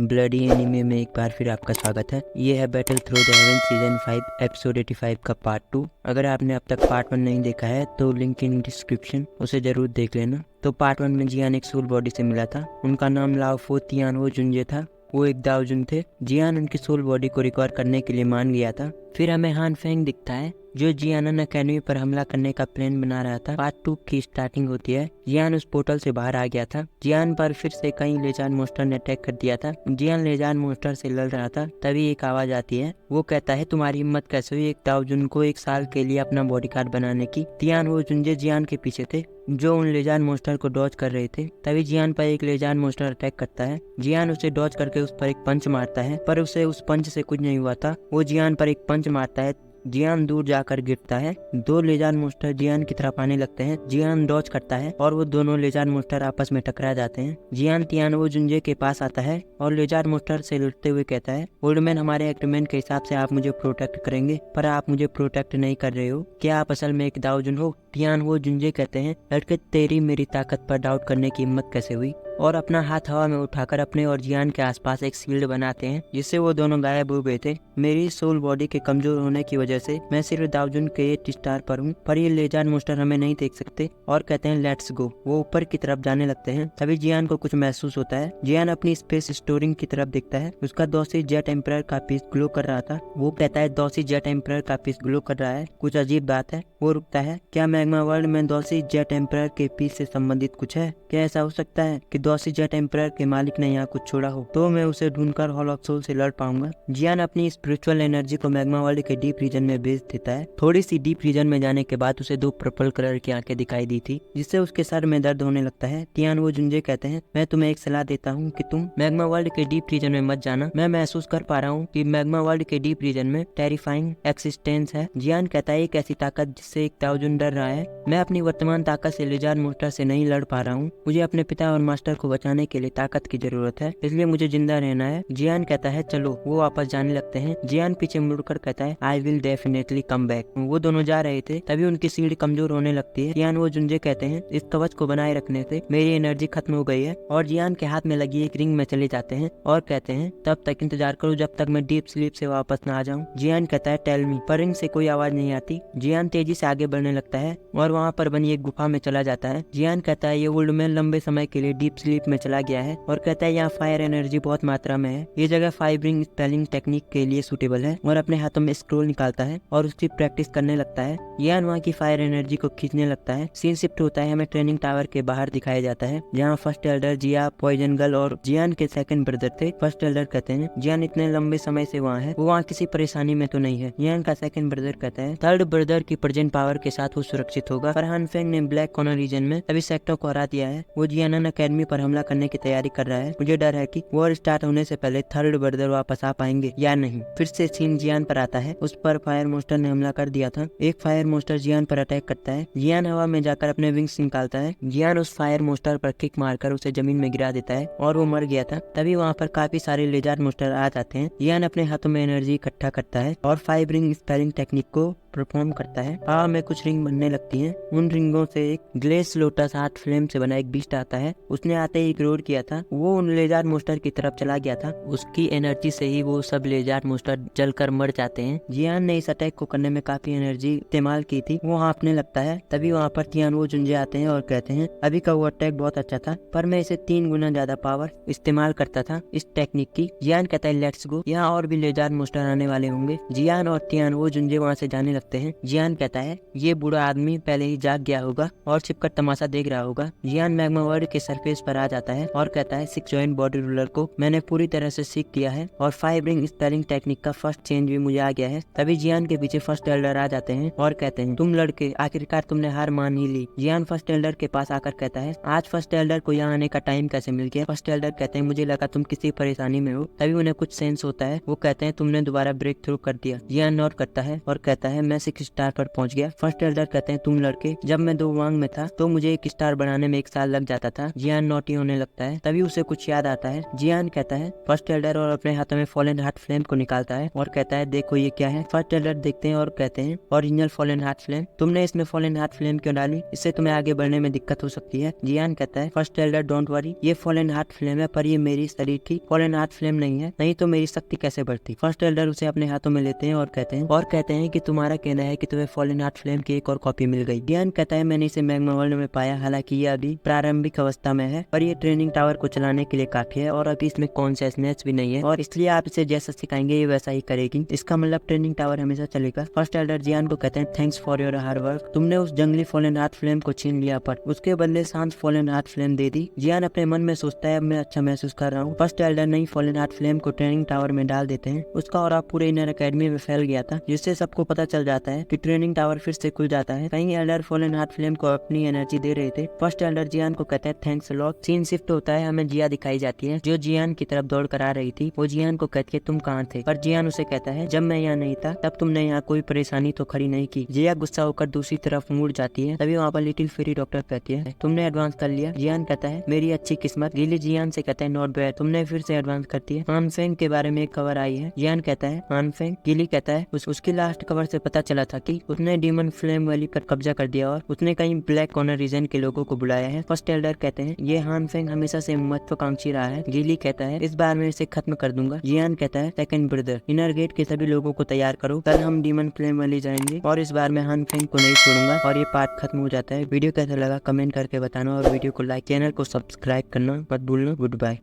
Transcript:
Bloody anime में एक बार फिर आपका स्वागत है। ये है battle through the haven season 5 episode 85 का पार्ट 2। अगर आपने अब तक पार्ट 1 नहीं देखा है तो लिंक इन डिस्क्रिप्शन, उसे जरूर देख लेना। तो पार्ट 1 में जियान एक सोल बॉडी से मिला था। उनका नाम लाओफो तियानवो जुंजे था। वो एक दाओजुन थे। जियान उनकी सोल बॉडी को रिकवर करने के लिए मान गया था। फिर हमें हान फेंग दिखता है जो जियानन अकेडमी पर हमला करने का प्लान बना रहा था। पार्ट 2 की स्टार्टिंग होती है। जियान उस पोर्टल से बाहर आ गया था। जियान पर फिर से कई लेजान मोस्टर ने अटैक कर दिया था। जियान लेजान मोस्टर से लड़ रहा था, तभी एक आवाज आती है। वो कहता है, तुम्हारी हिम्मत कैसे हुई एक दाओजुन को 1 साल के लिए अपना बॉडीगार्ड बनाने की। तियानवो जुंजे जियान के पीछे थे जो उन लेजान मोस्टर को डॉज कर रहे थे। तभी जियान पर एक लेजान मोस्टर अटैक करता है। जियान उसे डॉज करके उस पर एक पंच मारता है, पर उसे उस पंच से कुछ नहीं हुआ था। वो जियान पर एक पंच मारता है। जियान दूर जाकर गिरता है। 2 लेजान मोस्टर जियान की तरफ आने लगते हैं। जियान डॉज करता है और वो दोनों लेजान मोस्टर आपस में टकरा जाते हैं। जियान तियानवो जुंजे के पास आता है और लेजान मोस्टर से लड़ते हुए कहता है, ओल्ड मैन, हमारे एग्रीमेंट के हिसाब से आप मुझे प्रोटेक्ट करेंगे, पर आप मुझे प्रोटेक्ट नहीं कर रहे हो। क्या आप असल में एक दाओजुन हो? तियानवो जुंजे कहते हैं, लड़के, तेरी मेरी ताकत पर डाउट करने की हिम्मत कैसे हुई? और अपना हाथ हवा में उठाकर अपने और जियान के आसपास एक शील्ड बनाते हैं जिससे वो दोनों गायब हो गए थे। मेरी सोल बॉडी के कमजोर होने की वजह से मैं सिर्फ दाओजुन के 8 स्टार पर हूँ, पर ये लेजान मोस्टर हमें नहीं देख सकते। और कहते हैं, लेट्स गो। वो ऊपर की तरफ जाने लगते हैं। तभी जियान को कुछ महसूस होता है। जियान अपनी स्पेस स्टोरिंग की तरफ देखता है। उसका दौसी जेट एम्परर का पीस ग्लो कर रहा था। वो कहता है, दौसी जेट एम्परर का पीस ग्लो कर रहा है, कुछ अजीब बात है। वो रुकता है। क्या मैग्मा वर्ल्ड में दौसी जेट एम्परर के पीस से संबंधित कुछ है? क्या ऐसा हो सकता है कि दौसी जेट एम्परर के मालिक ने यहाँ कुछ छोड़ा हो? तो मैं उसे ढूंढकर हॉल ऑफ सोल से लड़ पाऊंगा। जियान अपनी स्पिरिचुअल एनर्जी को मैग्मा वर्ल्ड के डीप रीजन में भेज देता है। थोड़ी सी डीप रीजन में जाने के बाद उसे 2 पर्पल कलर की आंखें दिखाई दी थी, जिससे उसके सर में दर्द होने लगता है। तियानवो जुंजे कहते हैं, मैं तुम्हें एक सलाह देता हूँ कि तुम मैग्मा वर्ल्ड के डीप रीजन में मत जाना। मैं महसूस कर पा रहा हूँ कि मैग्मा वर्ल्ड के डीप रीजन में टेरिफाइंग एक्सिस्टेंस है। जियान कहता है, एक ऐसी ताकत जिससे एक दाओजुन डर रहा है। मैं अपनी वर्तमान ताकत से लेजान मोस्टर से नहीं लड़ पा रहा हूँ। मुझे अपने पिता और मास्टर को बचाने के लिए ताकत की जरूरत है, इसलिए मुझे जिंदा रहना है। जियान कहता है, चलो। वो वापस जाने लगते हैं। जियान पीछे मुड़कर कहता है, I will definitely come back. वो दोनों जा रहे थे, तभी उनकी सीढ़ी कमजोर होने लगती है। तियानवो जुंजे कहते हैं, इस कवच को बनाए रखने से मेरी एनर्जी खत्म हो गई है। और जियान के हाथ में लगी एक रिंग में चले जाते हैं और कहते हैं, तब तक इंतजार करो जब तक मैं डीप स्लीप से वापस न आ जाऊं। जियान कहता है, टेल मी। पर रिंग से कोई आवाज नहीं आती। जियान तेजी से आगे बढ़ने लगता है और वहाँ पर बनी एक गुफा में चला जाता है। जियान कहता है, ये ओल्ड मैन लंबे समय के लिए डीप स्लीप में चला गया है। और कहता है, यहाँ फायर एनर्जी बहुत मात्रा में है। ये जगह फाइब्रिंग स्पेलिंग टेक्निक के लिए सूटेबल है। और अपने हाथों में स्क्रोल निकालता है और उसकी प्रैक्टिस करने लगता है। जियान वहाँ की फायर एनर्जी को खींचने लगता है। सीन शिफ्ट होता है। हमें ट्रेनिंग टावर के बाहर दिखाया जाता है, जहाँ फर्स्ट एल्डर, जिया, पॉइजन गर्ल और जियान के सेकंड ब्रदर थे। फर्स्ट एल्डर कहते हैं, जियान इतने लंबे समय से वहाँ है, वो वहाँ किसी परेशानी में तो नहीं है। जियान का सेकंड ब्रदर कहता है, थर्ड ब्रदर की प्रेजेंट पावर के साथ वो सुरक्षित होगा। पर हान फेंग ने ब्लैक कॉर्नर रीजन में सभी सेक्टर को हरा दिया है। वो जियानन अकेडमी पर हमला करने की तैयारी कर रहा है। मुझे डर है कि वॉर स्टार्ट होने से पहले थर्ड ब्रदर वापस आ पाएंगे या नहीं। फिर से सीन जियान पर आता है। उस पर फायर मोस्टर ने हमला कर दिया था। एक फायर मोस्टर जियान पर अटैक करता है। जियान हवा में जाकर अपने विंग्स निकालता है। जियान उस फायर मोस्टर पर किक मारकर उसे जमीन में गिरा देता है और वो मर गया था। तभी वहाँ पर काफी सारे लेजार मोस्टर आ जाते हैं। जियान अपने हाथों में एनर्जी इकट्ठा करता है और फाइब्रिंग स्पेलिंग टेक्निक को परफॉर्म करता है। हवा में कुछ रिंग बनने लगती हैं। उन रिंगों से एक ग्लेस लोटस हार्ट फ्लेम से बना एक बीस्ट आता है। उसने आते ही इग्नोर किया था। वो उन लेजार मोस्टर की तरफ चला गया था। उसकी एनर्जी से ही वो सब लेजार मोस्टर जलकर मर जाते हैं। जियान ने इस अटैक को करने में काफी एनर्जी इस्तेमाल की थी। वो हाँफने लगता है। तभी वहाँ पर तियानवो जुंजे आते हैं और कहते हैं, अभी का वो अटैक बहुत अच्छा था, पर मैं इसे 3 गुना ज्यादा पावर इस्तेमाल करता था इस टेक्निक की। जियान कहता है, लेट्स गो। यहाँ और भी लेजार मोस्टर आने वाले होंगे। जियान और तियानवो जुंजे वहाँ से जाने लगते हैं। जियान कहता है, ये बूढ़ा आदमी पहले ही जाग गया होगा और छिपकर तमाशा देख रहा होगा। जियान मैग्मा वर्ल्ड के सरफेस पर आ जाता है और कहता है, 6 जॉइंट बॉडी रूलर को मैंने पूरी तरह से सीख किया है और फाइब्रिंग स्पेलिंग टेक्निक का फर्स्ट चेंज भी मुझे आ गया है। तभी जियान के पीछे फर्स्ट एल्डर आ जाते हैं और कहते हैं, तुम लड़के, आखिरकार तुमने हार मान ही ली। जियान फर्स्ट एल्डर के पास आकर कहता है, आज फर्स्ट एल्डर को यहाँ आने का टाइम कैसे मिल गया? फर्स्ट एल्डर कहते हैं, मुझे लगा तुम किसी परेशानी में हो। तभी उन्हें कुछ सेंस होता है। वो कहते हैं, तुमने दोबारा ब्रेक थ्रू कर दिया। जियान नोट करता है और कहता है, मैं 6 स्टार पर पहुंच गया। फर्स्ट एल्डर कहते हैं तुम लड़के, जब मैं 2 वांग में था तो मुझे 1 स्टार बनाने में 1 साल लग जाता था। जियान नोटी होने लगता है, तभी उसे कुछ याद आता है। जियान कहता है फर्स्ट एल्डर और अपने हाथों में फॉलन हार्ट फ्लेम को निकालता है और कहता है देखो ये क्या है। फर्स्ट एल्डर देखते हैं और कहते हैं ओरिजिनल फॉलन हार्ट फ्लेम। तुमने इसमें फॉलन हार्ट फ्लेम क्यों डाली? इससे तुम्हें आगे बढ़ने में दिक्कत हो सकती है। जियान कहता है फर्स्ट एल्डर डोंट वरी, ये फॉलन हार्ट फ्लेम है पर ये मेरी शरीर की फॉलन हार्ट फ्लेम नहीं है, नहीं तो मेरी शक्ति कैसे बढ़ती। फर्स्ट एल्डर उसे अपने हाथों में लेते हैं और कहते हैं कि तुम्हारा कहना है कि तुम्हें फॉलन हार्ट फ्लेम की एक और कॉपी मिल गई। जियान कहता है मैंने इसे मैग्मा वर्ल्ड में पाया, हालांकि ये अभी प्रारंभिक अवस्था में है, पर ये ट्रेनिंग टावर को चलाने के लिए काफी है और अभी इसमें कॉन्शियसनेस भी नहीं है और इसलिए आप इसे जैसा सिखाएंगे ये वैसा ही करेगी। इसका मतलब ट्रेनिंग टावर हमेशा चलेगा। फर्स्ट एल्डर जियान को कहते हैं thanks for your hard work, तुमने उस जंगली फॉलन हार्ट फ्लेम को छीन लिया पर उसके बदले शांत फॉलन हार्ट फ्लेम दे दी। जियान अपने मन में सोचता है अब मैं अच्छा महसूस कर रहा हूँ। फर्स्ट एल्डर नई फॉलन हार्ट फ्लेम को ट्रेनिंग टावर में डाल देते हैं। उसका और पूरे इनर एकेडमी में फैल गया था, जिससे सबको पता चल जाता है कि ट्रेनिंग टावर फिर से खुल जाता है। कई एल्डर फॉलन हार्ट फ्लेम को अपनी एनर्जी दे रहे थे। फर्स्ट एल्डर जियान को कहते हैं थैंक्स लॉट। सीन शिफ्ट होता है, हमें जिया दिखाई जाती है जो जियान की तरफ दौड़ कर आ रही थी। वो जियान को कहती है तुम कहाँ थे, पर जियान उसे कहता है जब मैं यहाँ नहीं था तब तुमने यहाँ कोई परेशानी तो खड़ी नहीं की। जिया गुस्सा होकर दूसरी तरफ मुड़ जाती है, तभी वहाँ पर लिटिल फेरी डॉक्टर कहती है तुमने एडवांस कर लिया। जियान कहता है मेरी अच्छी किस्मत। गिली जियान से कहता है नॉट बैड, तुमने फिर से एडवांस करती है। हानफेंग के बारे में एक खबर आई है। जियान कहता है हानफेंग। गिली कहता है उसकी लास्ट खबर से पता चला था कि उसने डीमन फ्लेम वैली पर कब्जा कर दिया और उसने कई ब्लैक कॉर्नर रीजन के लोगों को बुलाया है। फर्स्ट एल्डर कहते हैं ये हानफेंग हमेशा से महत्वाकांक्षी रहा है। गिली कहता है इस बार मैं इसे खत्म कर दूंगा। जियान कहता है सेकंड ब्रदर, इनर गेट के सभी लोगों को तैयार करो, कल हम डीमन फ्लेम वैली जाएंगे और इस बार मैं हानफेंग को नहीं छोड़ूंगा। और ये पार्ट खत्म हो जाता है। वीडियो कैसा लगा कमेंट करके बताना और वीडियो को लाइक, चैनल को सब्सक्राइब करना मत भूलना। Good bye.